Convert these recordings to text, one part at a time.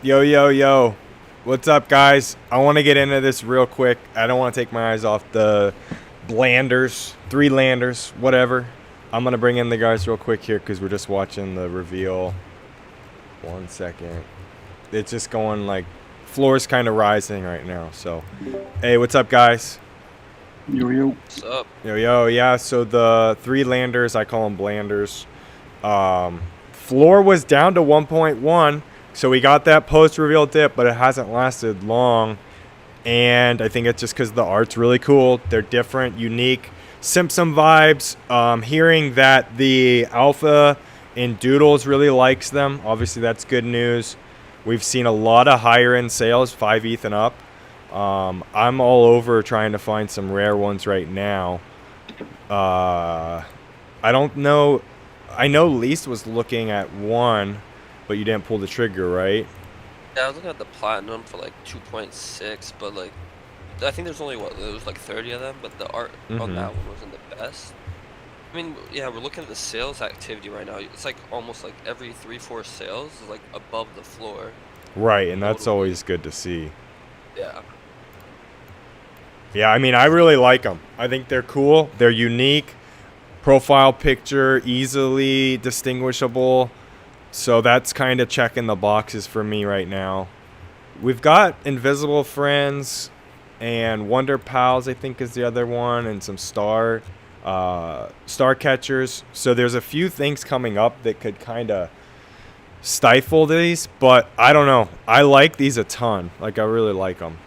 Yo, yo, yo. What's up, guys? I want to get into this real quick. I don't want to take my eyes off the blanders, 3landers, whatever. I'm going to bring in the guys real quick here because we're just watching the reveal. 1 second. It's just going like, floor's kind of rising right now. So, hey, what's up, guys? Yo, yo. What's up? Yo, yo, yeah. So the 3landers, I call them blanders. Floor was down to 1.1. So we got that post-reveal dip, but it hasn't lasted long. And I think it's just because the art's really cool. They're different, unique, Simpson vibes. Hearing that the alpha in Doodles really likes them. Obviously, that's good news. We've seen a lot of higher-end sales, 5 ETH and up. I'm all over trying to find some rare ones right now. I don't know. I know Least was looking at one, but you didn't pull the trigger, right? Yeah, I was looking at the platinum for like 2.6, but like I think there's only there was like 30 of them, but the art on that one wasn't the best. I mean, yeah, we're looking at the sales activity right now. It's like almost like every 3-4 sales is like above the floor. Right, and that's always good to see. Yeah. Yeah, I mean, I really like them. I think they're cool. They're unique. Profile picture, easily distinguishable. So that's kind of checking the boxes for me right now. We've got Invisible Friends and Wonder Pals, I think is the other one, and some star catchers. So there's a few things coming up that could kind of stifle these, but I don't know. I like these a ton. Like, I really like them.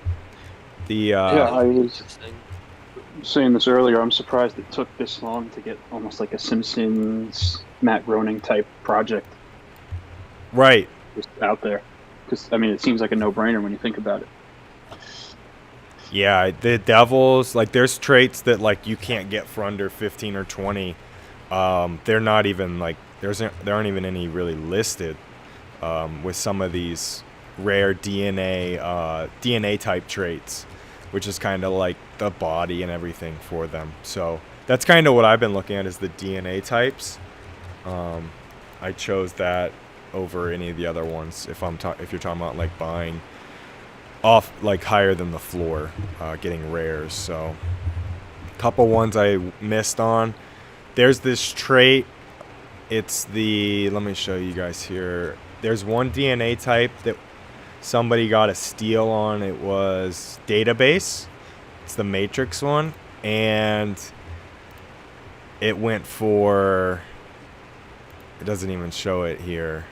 Yeah, I was Interesting. saying this earlier. I'm surprised it took this long to get almost like a Simpsons, Matt Groening type project Right. just out there. Because, I mean, it seems like a no-brainer when you think about it. Yeah, the Devils, like, there's traits that, like, you can't get for under 15 or 20. They're not even, like, there aren't even any really listed with some of these rare DNA type traits, which is kind of like the body and everything for them. So that's kind of what I've been looking at is the DNA types. I chose that over any of the other ones if you're talking about like buying off like higher than the floor, getting rares. So a couple ones I missed on. There's this trait. It's let me show you guys here. There's one DNA type that somebody got a steal on. It was database. It's the matrix one, and it went for, it doesn't even show it here.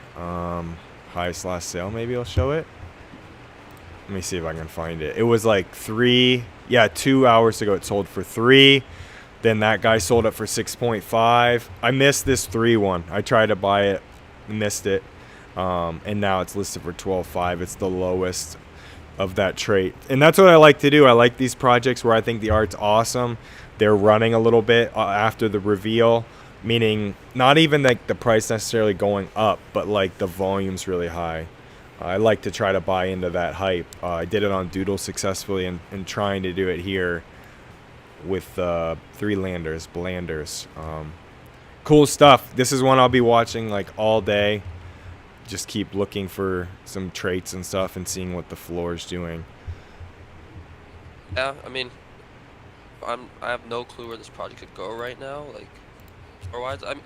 Highest last sale, maybe I'll show it. Let me see if I can find it. It was like 2 hours ago it sold for 3. Then that guy sold it for 6.5. I missed this 3 one. I tried to buy it, missed it. And now it's listed for 12.5. It's the lowest of that trait. And that's what I like to do. I like these projects where I think the art's awesome. They're running a little bit after the reveal, meaning not even like the price necessarily going up, but like the volume's really high. I like to try to buy into that hype. I did it on Doodle successfully and trying to do it here with 3landers, blanders. Cool stuff. This is one I'll be watching like all day. Just keep looking for some traits and stuff and seeing what the floor is doing. Yeah, I mean, I have no clue where this project could go right now. Like, or-wise, I mean,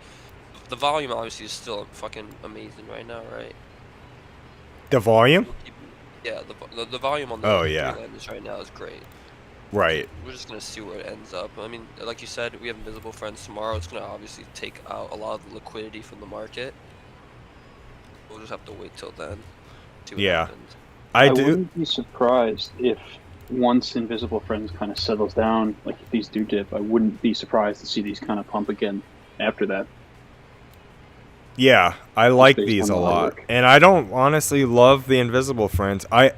the volume obviously is still fucking amazing right now, right? The volume? Yeah, the volume on the Landers right now is great. Right. We're just gonna see where it ends up. I mean, like you said, we have Invisible Friends tomorrow. It's gonna obviously take out a lot of the liquidity from the market. We'll just have to wait till then. See what happens. I wouldn't be surprised if once Invisible Friends kind of settles down, like if these do dip, I wouldn't be surprised to see these kind of pump again after that. Yeah, I like these a lot. And I don't honestly love the Invisible Friends. I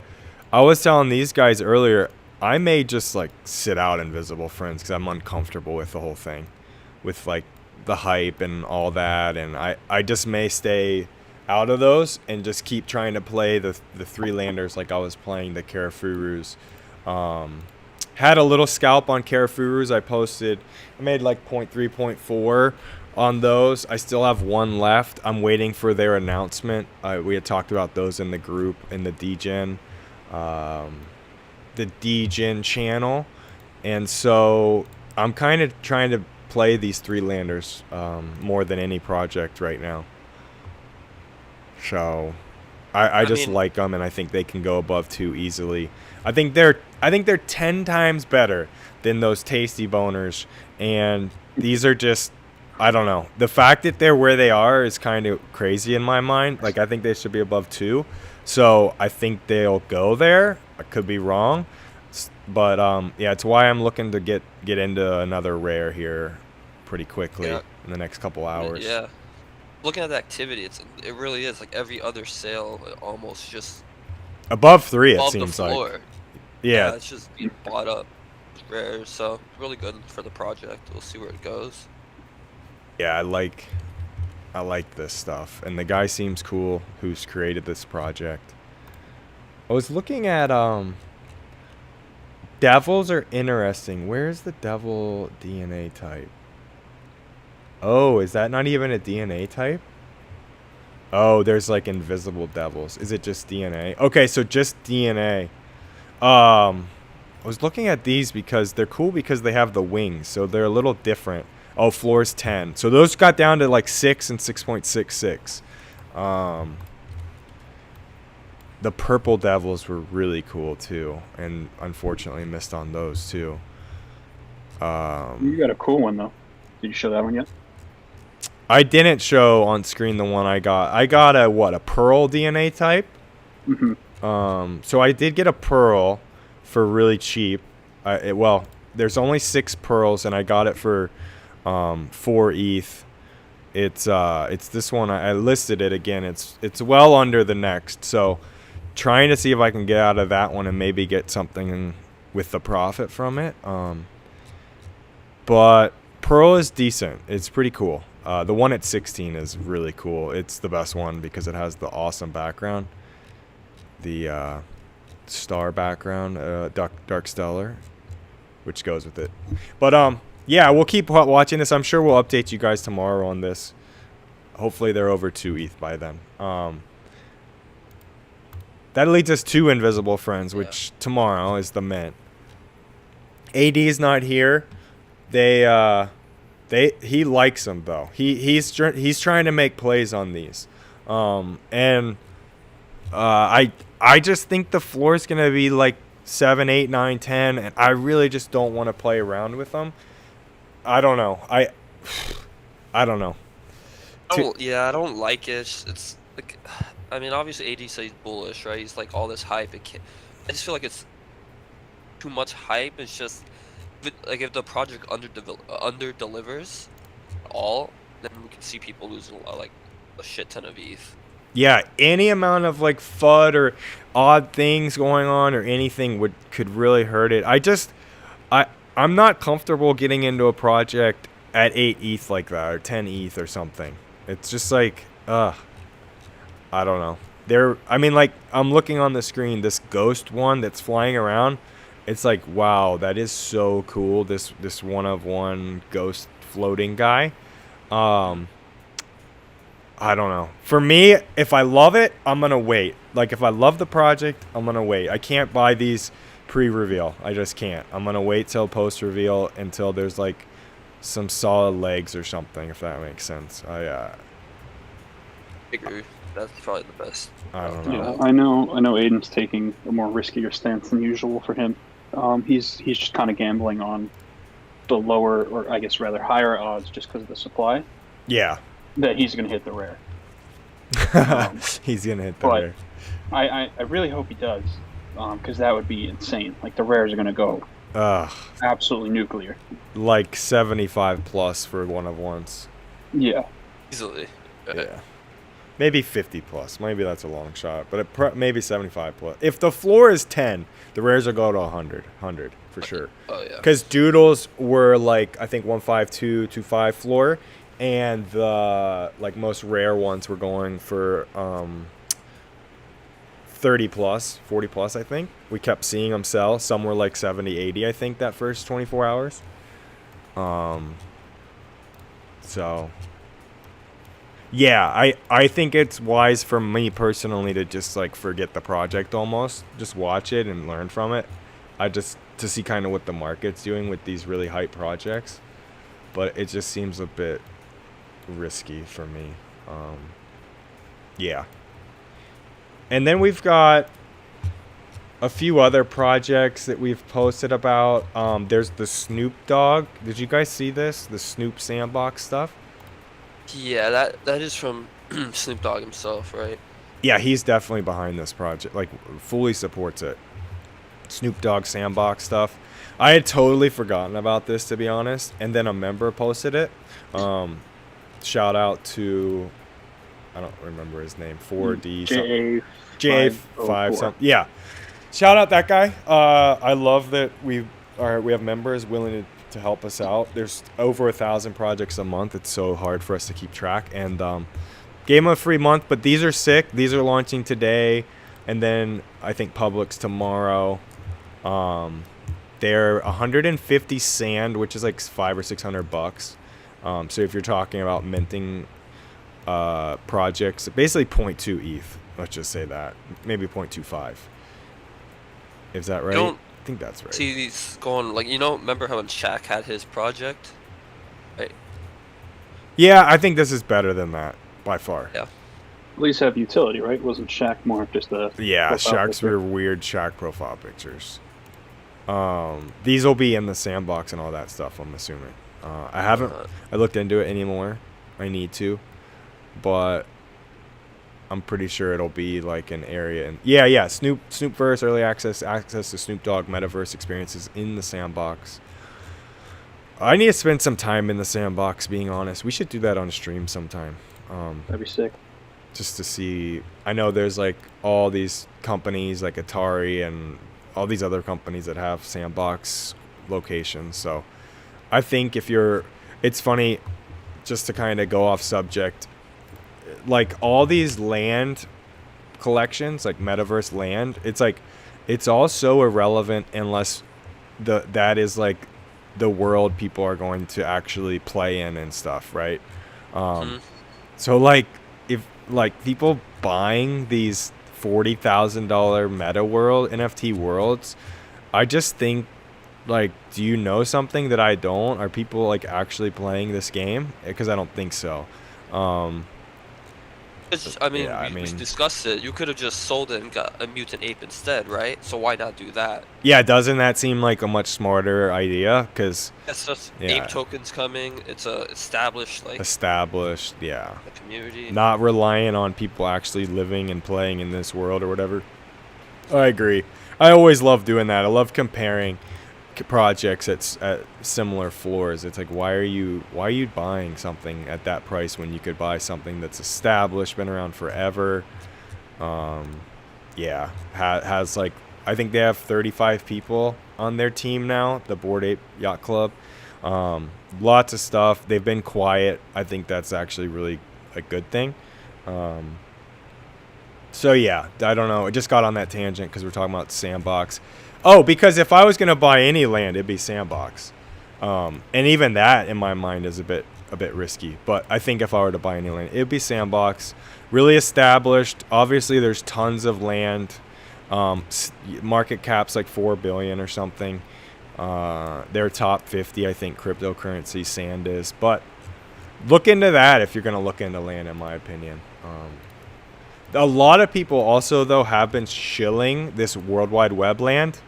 was telling these guys earlier, I may just like sit out Invisible Friends because I'm uncomfortable with the whole thing. With like the hype and all that. And I just may stay out of those and just keep trying to play the 3landers like I was playing the Karafurus. Had a little scalp on Karafurus. I made like 0.3, 0.4. on those. I still have one left. I'm waiting for their announcement. We had talked about those in the group in the DGen channel, and so I'm kind of trying to play these 3landers more than any project right now. So I just like them, and I think they can go above 2 easily. I think they're 10 times better than those tasty boners, and these are just, I don't know. The fact that they're where they are is kind of crazy in my mind. Like, I think they should be above 2. So I think they'll go there. I could be wrong. But yeah, it's why I'm looking to get into another rare here pretty quickly in the next couple hours. Yeah. Looking at the activity, it really is like every other sale almost just above 3 it above seems the floor. like. Yeah, it's just being bought up rare, so really good for the project. We'll see where it goes. Yeah, I like this stuff, and the guy seems cool who's created this project. I was looking at devils are interesting. Where's the devil DNA type? Oh, is that not even a DNA type? Oh, there's like invisible devils. Is it just DNA? Okay, so just DNA. I was looking at these because they're cool because they have the wings, so they're a little different. Oh, floor's 10. So those got down to like 6 and 6.66. The purple devils were really cool too, and unfortunately missed on those too. You got a cool one though. Did you show that one yet? I didn't show on screen the one I got. I got a pearl DNA type. So I did get a pearl for really cheap. There's only 6 pearls, and I got it for 4 ETH. It's this one. I listed it again. It's well under the next. So trying to see if I can get out of that one and maybe get something with the profit from it. But pearl is decent. It's pretty cool. The one at 16 is really cool. It's the best one because it has the awesome background. The star background, dark stellar, which goes with it. But yeah, we'll keep watching this. I'm sure we'll update you guys tomorrow on this. Hopefully they're over 2 ETH by then. That leads us to Invisible Friends, which tomorrow is the mint. AD's not here. He likes them though. He's trying to make plays on these. I just think the floor is gonna be like 7, 8, 9, 10, and I really just don't want to play around with them. I don't know. I don't know. I don't like it. It's like, I mean, obviously AD says he's bullish, right? He's like all this hype. I just feel like it's too much hype. It's just if the project under delivers all, then we can see people losing like a shit ton of ETH. Yeah, any amount of like FUD or odd things going on or anything could really hurt it. I'm not comfortable getting into a project at 8 ETH like that, or 10 ETH or something. It's just like, I don't know. I'm looking on the screen, this ghost one that's flying around. It's like, wow, that is so cool. This one of one ghost floating guy. I don't know. For me, if I love it, I'm going to wait. Like, if I love the project, I'm going to wait. I can't buy these pre-reveal. I just can't. I'm going to wait till post-reveal until there's, like, some solid legs or something, if that makes sense. I agree. That's probably the best. I don't know. Yeah, I know Aiden's taking a more riskier stance than usual for him. He's just kind of gambling on the lower, or I guess rather higher odds just because of the supply. Yeah. That he's going to hit the rare. He's going to hit the rare. I really hope he does, because that would be insane. Like, the rares are going to go absolutely nuclear. Like 75 plus for one of ones. Yeah. Easily. Yeah. Maybe 50 plus. Maybe that's a long shot. But maybe 75 plus. If the floor is 10, the rares will go to 100 for sure. Oh, yeah. Because doodles were like, I think 152, 25 floor. And the most rare ones were going for 30 plus, 40 plus, I think. We kept seeing them sell. Some were like 70, 80, I think, that first 24 hours. So yeah, I think it's wise for me personally to just like forget the project almost, just watch it and learn from it. I just to see kind of what the market's doing with these really hype projects, but it just seems a bit risky for me. Yeah. And then we've got a few other projects that we've posted about. There's the Snoop Dogg. Did you guys see this? The Snoop Sandbox stuff? Yeah, that is from Snoop Dogg himself, right? Yeah, he's definitely behind this project. Like, fully supports it. Snoop Dogg Sandbox stuff. I had totally forgotten about this, to be honest. And then a member posted it. Shout out to, I don't remember his name, 4D. JA5 something. Yeah. Shout out that guy. I love that we have members willing to help us out. There's over 1,000 projects a month. It's so hard for us to keep track. And gave him a free month, but these are sick. These are launching today, and then I think Publix tomorrow. They're 150 sand, which is like $500 or $600. So if you're talking about minting projects, basically 0.2 ETH. Let's just say that, maybe 0.25. Is that right? I think that's right. See these going like, remember how when Shaq had his project, right? Yeah, I think this is better than that by far. Yeah. At least have utility, right? Wasn't Shaq more of just a Shaq's were weird Shaq profile pictures. These will be in the sandbox and all that stuff, I'm assuming. I haven't I looked into it anymore. I need to, but I'm pretty sure it'll be like an area. And Snoopverse early access to Snoop Dogg metaverse experiences in the sandbox. I need to spend some time in the sandbox, being honest. We should do that on stream sometime. That'd be sick. Just to see. I know there's like all these companies like Atari and all these other companies that have sandbox locations. So I think it's funny, just to kind of go off subject, like all these land collections, like metaverse land, it's like it's all so irrelevant unless that is like the world people are going to actually play in and stuff, right? So like if like people buying these $40,000 meta world NFT worlds, I just think, like, do you know something that I don't? Are people like actually playing this game? Because I don't think so. We discussed it. You could have just sold it and got a mutant ape instead, right? So why not do that? Yeah, doesn't that seem like a much smarter idea? Because it's just ape tokens coming. It's established yeah. A community. Not relying on people actually living and playing in this world or whatever. I agree. I always love doing that. I love comparing projects at similar floors. It's like, why are you buying something at that price when you could buy something that's established, been around forever? Has like, I think they have 35 people on their team now, the Bored Ape Yacht Club. Lots of stuff. They've been quiet. I think that's actually really a good thing. So yeah, I don't know. I just got on that tangent because we're talking about sandbox. Oh, because if I was going to buy any land, it'd be sandbox. And even that, in my mind, is a bit risky. But I think if I were to buy any land, it'd be sandbox. Really established. Obviously, there's tons of land. Market cap's like $4 billion or something. They're top 50, I think, cryptocurrency sand is. But look into that if you're going to look into land, in my opinion. A lot of people also, though, have been shilling this World Wide Web land.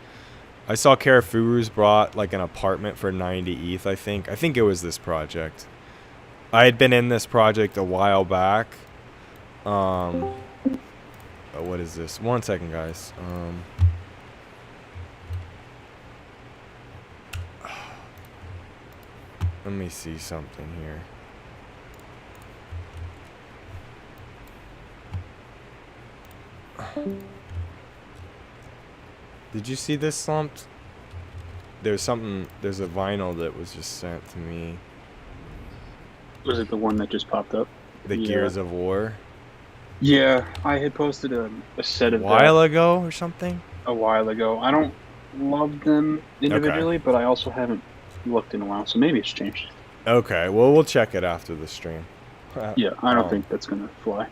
I saw Carafuru's brought like an apartment for 90 ETH, I think. I think it was this project. I had been in this project a while back. What is this? 1 second, guys. Let me see something here. Did you see this, Slumped? There's a vinyl that was just sent to me. Was it the one that just popped up? The Gears of War? Yeah, I had posted a set of a while ago or something? A while ago. I don't love them individually, but I also haven't looked in a while, so maybe it's changed. Okay, well, we'll check it after the stream. Yeah, I don't Um, think that's gonna fly.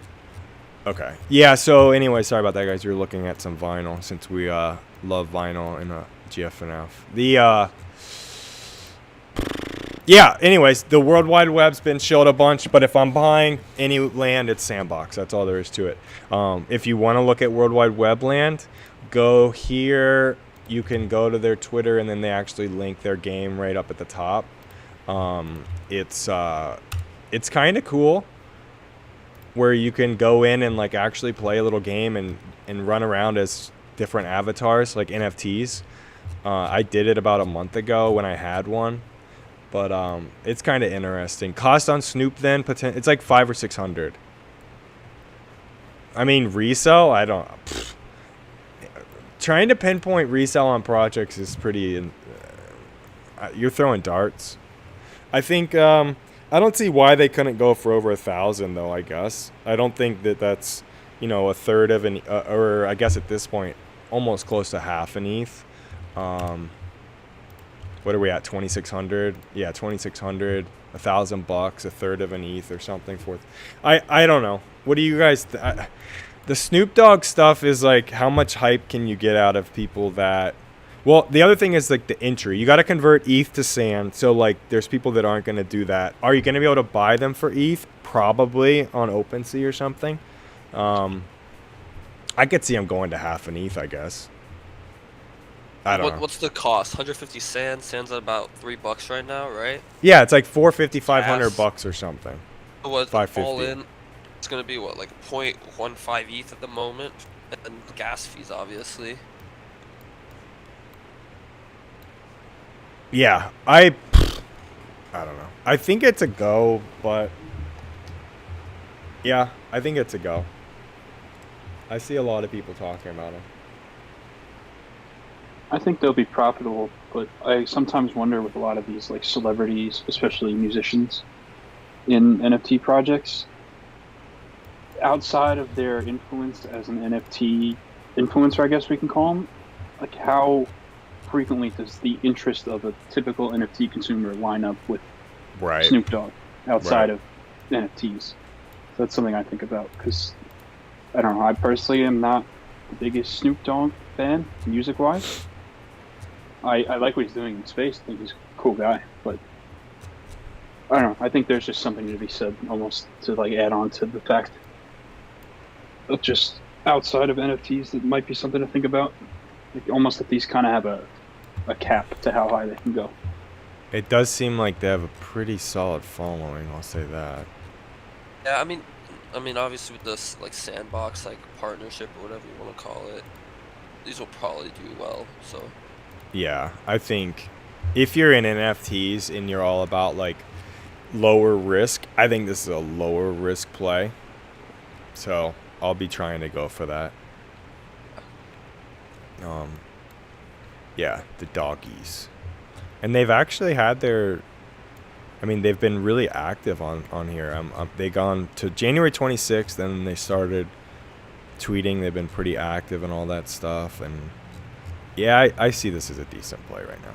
Okay. Yeah, so anyway, sorry about that, guys. You're looking at some vinyl since we love vinyl in GFNF. Yeah, anyways, the World Wide Web's been shilled a bunch, but if I'm buying any land, it's Sandbox. That's all there is to it. If you want to look at World Wide Web land, go here. You can go to their Twitter, and then they actually link their game right up at the top. It's kind of cool, where you can go in and like actually play a little game and run around as different avatars, like NFTs. I did it about a month ago when I had one, but it's kind of interesting. Cost on Snoop then it's like 500 or 600. I mean, resell, I don't. Trying to pinpoint resell on projects is pretty. You're throwing darts. I think. I don't see why they couldn't go for over 1,000 though. I guess I don't think that's a third of an or I guess at this point almost close to half an ETH. What are we at? 2,600. Yeah, 2,600. $1,000, a third of an ETH or something. Forth. I don't know. What do you guys? The Snoop Dogg stuff is like, how much hype can you get out of people that? Well, the other thing is like the entry. You got to convert ETH to sand. So like, there's people that aren't going to do that. Are you going to be able to buy them for ETH? Probably on OpenSea or something. I could see them going to half an ETH, I guess. I don't know. What's the cost? 150 sand. Sand's at about $3 right now, right? Yeah, it's like 450, 500 bucks or something. What, 550. all in? It's gonna be what, like 0.15 ETH at the moment, and then gas fees, obviously. Yeah, I don't know. I think it's a go, but yeah, I think it's a go. I see a lot of people talking about them. I think they'll be profitable, but I sometimes wonder with a lot of these like celebrities, especially musicians, in NFT projects, outside of their influence as an NFT influencer, I guess we can call them, like how frequently does the interest of a typical NFT consumer line up with Snoop Dogg outside of NFTs? So that's something I think about, because I don't know, I personally am not the biggest Snoop Dogg fan music-wise. I like what he's doing in space. I think he's a cool guy, but I don't know. I think there's just something to be said, almost to like add on to the fact of just outside of NFTs, that might be something to think about. Like almost that these kind of have a cap to how high they can go. It does seem like they have a pretty solid following. I'll say that. Yeah, I mean, obviously with this like Sandbox like partnership or whatever you want to call it, these will probably do well. So. Yeah, I think if you're in NFTs and you're all about like lower risk, I think this is a lower risk play. So I'll be trying to go for that. Yeah, the doggies. And they've actually had their, they've been really active on here. They gone to January 26th, and they started tweeting. They've been pretty active and all that stuff. And yeah, I see this as a decent play right now.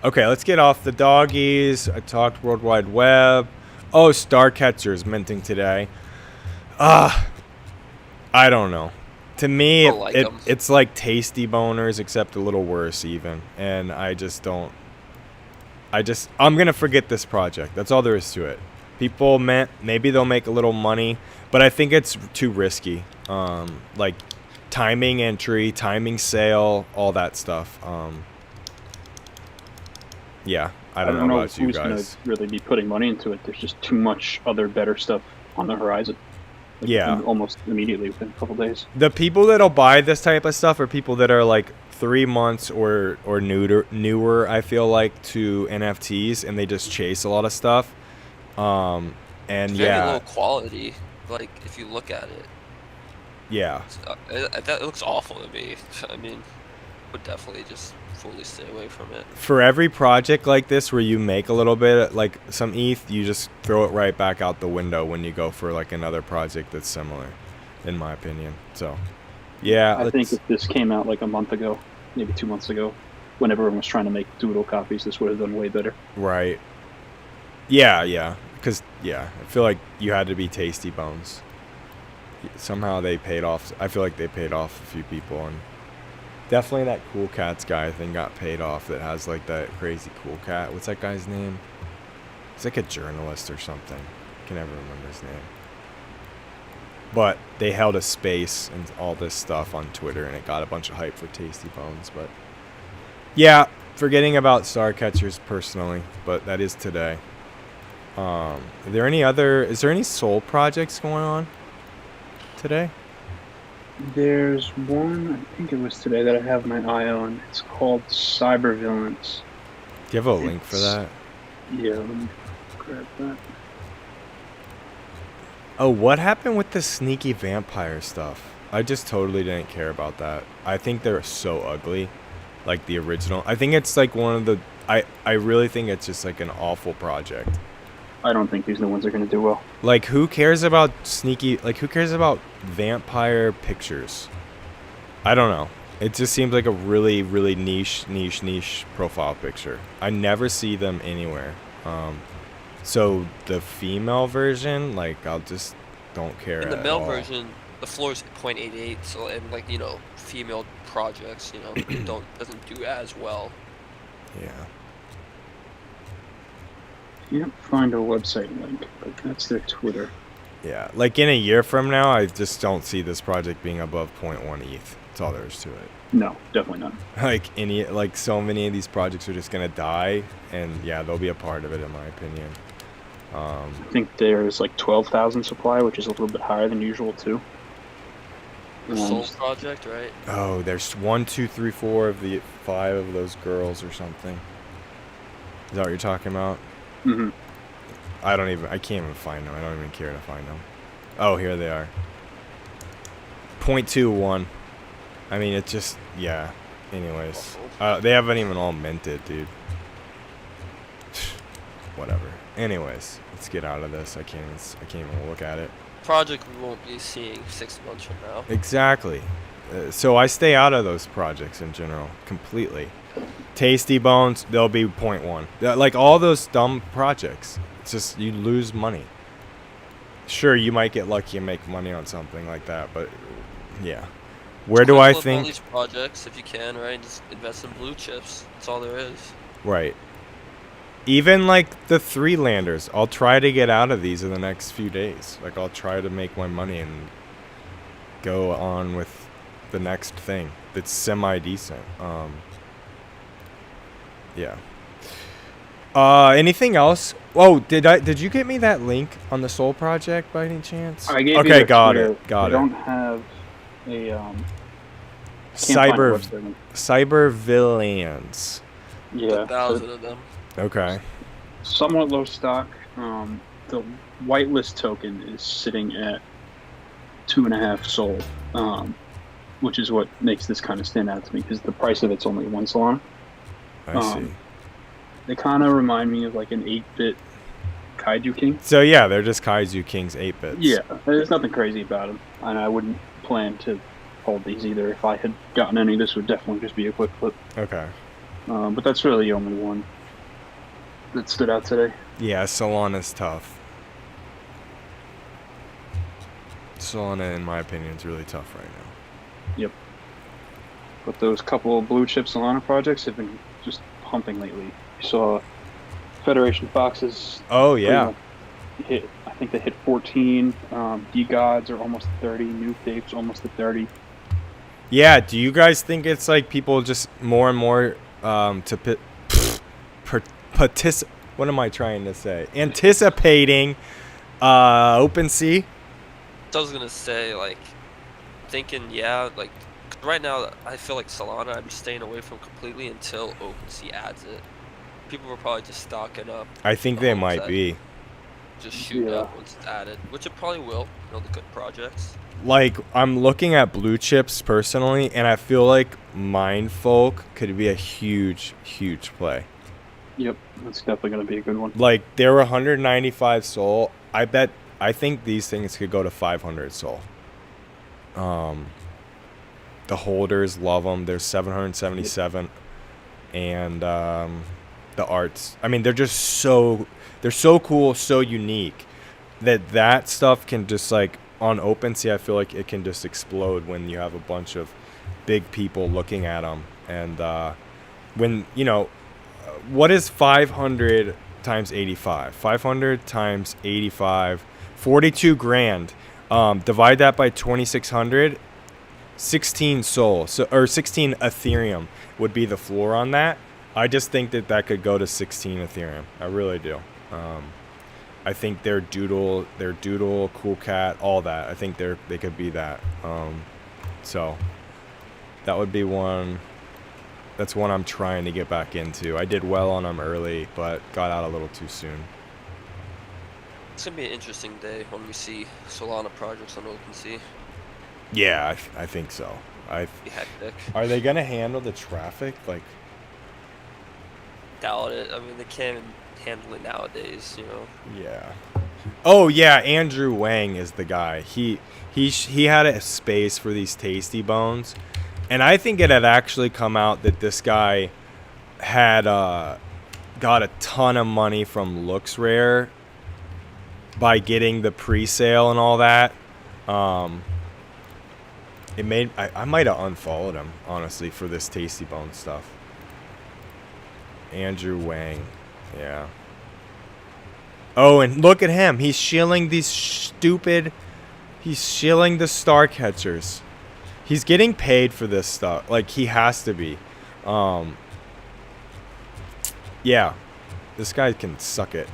Okay, let's get off the doggies. I talked World Wide Web. Oh, Starcatcher's minting today. I don't know. To me, it's like Tasty Boners, except a little worse even. And I'm going to forget this project. That's all there is to it. People, maybe they'll make a little money, but I think it's too risky. Like timing entry, timing sale, all that stuff. Yeah, I don't know about you who's guys. Going to really be putting money into it. There's just too much other better stuff on the horizon. Like yeah, almost immediately within a couple days. The people that'll buy this type of stuff are people that are like 3 months or newer. I feel like to NFTs, and they just chase a lot of stuff. And it's very low quality. Like if you look at it. Yeah. That looks awful to me. I mean, would definitely just fully stay away from it. For every project like this where you make a little bit, like some ETH, you just throw it right back out the window when you go for like another project that's similar, in my opinion. So, yeah. I think if this came out like a month ago, maybe 2 months ago, when everyone was trying to make doodle copies, this would have done way better. Right. Yeah. Because, I feel like you had to be Tasty Bones. Somehow they paid off. I feel like they paid off a few people. And definitely that Cool Cats guy thing got paid off that has, like, that crazy Cool Cat. What's that guy's name? He's like a journalist or something. I can never remember his name. But they held a space and all this stuff on Twitter, and it got a bunch of hype for Tasty Bones. But yeah, forgetting about Starcatchers personally, but that is today. Is there any soul projects going on today? There's one, I think it was today, that I have my eye on. It's called Cyber Villains. Do you have a link for that? Yeah, let me grab that. Oh, what happened with the sneaky vampire stuff? I just totally didn't care about that. I think they're so ugly. Like the original. I think it's like one of the... I really think it's just like an awful project. I don't think these new ones are going to do well. Like, who cares about sneaky... Like, who cares about vampire pictures? I don't know. It just seems like a really, really niche profile picture. I never see them anywhere. So the female version, like, I'll just don't care. In the at male all. version, the floor is 0.88, so and like female projects, doesn't do as well. Yeah. Can't find a website link, but that's their Twitter. Yeah, like in a year from now, I just don't see this project being above 0.1 ETH. That's all there is to it. No, definitely not. Like so many of these projects are just gonna die, and yeah, they'll be a part of it, in my opinion. I think there's like 12,000 supply, which is a little bit higher than usual too. Soul project, right? Oh, there's 1, 2, 3, 4 of the 5 of those girls or something. Is that what you're talking about? Mm-hmm. I can't even find them. I don't even care to find them. Oh, here they are. 0.21. I mean, it's just, yeah. Anyways. They haven't even all minted, dude. Whatever. Anyways, let's get out of this. I can't even look at it. Project we won't be seeing 6 months from now. Exactly. So I stay out of those projects in general, completely. Tasty Bones, they'll be 0.1. Like all those dumb projects. It's just, you lose money. Sure, you might get lucky and make money on something like that, but yeah. Where do I think... all these projects if you can, right? Just invest in blue chips. That's all there is. Right. Even like the 3landers, I'll try to get out of these in the next few days. Like I'll try to make my money and go on with the next thing that's semi-decent. Yeah. Anything else? Oh, did you get me that link on the Soul Project by any chance? I gave okay, you got Twitter. it. Got I it. don't have a Cyber Villains. Yeah, 1,000 of them. Okay. Somewhat low stock. The whitelist token is sitting at 2.5 Sol, which is what makes this kind of stand out to me because the price of it's only 1 Solana. I see. They kind of remind me of like an 8-bit Kaiju King. So yeah, they're just Kaiju Kings 8-bits. Yeah, there's nothing crazy about them, and I wouldn't plan to hold these either. If I had gotten any, this would definitely just be a quick flip. Okay. But that's really the only one that stood out today. Yeah, Solana's tough. Solana, in my opinion, is really tough right now. Yep. But those couple of blue chip Solana projects have been just pumping lately. You saw Federation Foxes. Oh yeah. I think they hit 14. D-Gods are almost 30. Nuke Apes almost at 30. Yeah. Do you guys think it's like people just more and more what am I trying to say? Anticipating OpenSea? I was gonna say, like, thinking, yeah, like, right now I feel like Solana I'm staying away from completely until OpenSea adds it. People were probably just stocking up. I think they might be. Just shoot up once it's added, which it probably will. The good projects. Like, I'm looking at blue chips personally, and I feel like Mindfolk could be a huge, huge play. Yep, that's definitely going to be a good one. Like, they were 195 Sol. I think these things could go to 500 Sol. The holders love them. They're 777. And the arts. I mean, they're so cool, so unique that stuff can just like on OpenSea. I feel like it can just explode when you have a bunch of big people looking at them. And when what is 500 times 85? 500 times 85, 42 grand. Divide that by 2600. 16 Sol, or 16 Ethereum would be the floor on that. I just think that could go to 16 Ethereum. I really do. I think their Doodle, Cool Cat, all that. I think they could be that. So that would be one. That's one I'm trying to get back into. I did well on them early, but got out a little too soon. It's gonna be an interesting day when we see Solana projects on OpenSea. Yeah, I think so. Be hectic. Are they gonna handle the traffic? Like, Doubt it. I mean, they can't even handle it nowadays. Yeah. Oh yeah, Andrew Wang is the guy. He had a space for these tasty bones, and I think it had actually come out that this guy had got a ton of money from LooksRare by getting the pre-sale and all that. I might have unfollowed him, honestly, for this Tasty Bone stuff. Andrew Wang. Yeah. Oh, and look at him. He's shilling these He's shilling the star catchers. He's getting paid for this stuff. Like, he has to be. Yeah. This guy can suck it.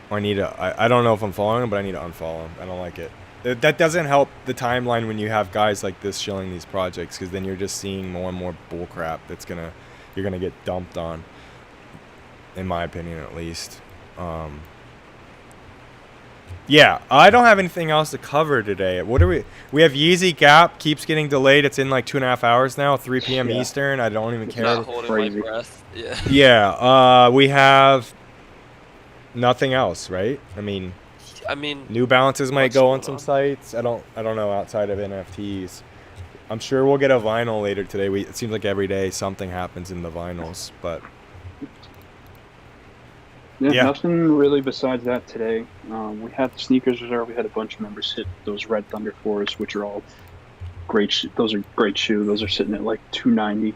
I don't know if I'm following him, but I need to unfollow him. I don't like it. That doesn't help the timeline when you have guys like this shilling these projects, because then you're just seeing more and more bullcrap you're gonna get dumped on, in my opinion, at least. Yeah, I don't have anything else to cover today. What are we have Yeezy Gap keeps getting delayed. It's in like 2.5 hours now, 3 p.m. Eastern. I don't even care. Not holding my breath. Yeah. Yeah. We have nothing else, right? I mean, New Balances might go on some sites. I don't know, outside of NFTs. I'm sure we'll get a vinyl later today. It seems like every day something happens in the vinyls, but yeah, nothing really besides that today. We had the sneakers reserve. We had a bunch of members hit those Red Thunder 4s, which are all great. Those are great shoe. Those are sitting at like $290.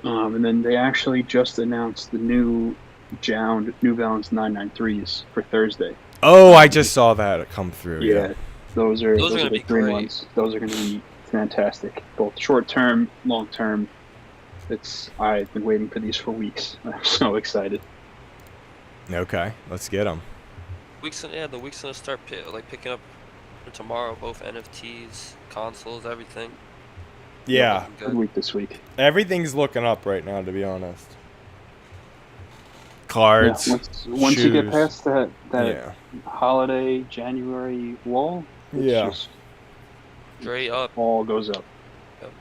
And then they actually just announced the new New Balance 993s for Thursday. Oh, I just saw that come through. Yeah. Those are the green ones. Those are going to be fantastic, both short term, long term. I've been waiting for these for weeks. I'm so excited. Okay, let's get them. The week's gonna start picking up tomorrow. Both NFTs, consoles, everything. Yeah, good week this week. Everything's looking up right now, to be honest. Cards. Yeah, once you get past that holiday January wall, just straight up, all goes up. Yep.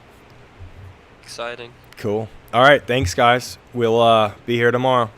Exciting. Cool. All right, thanks guys. We'll be here tomorrow.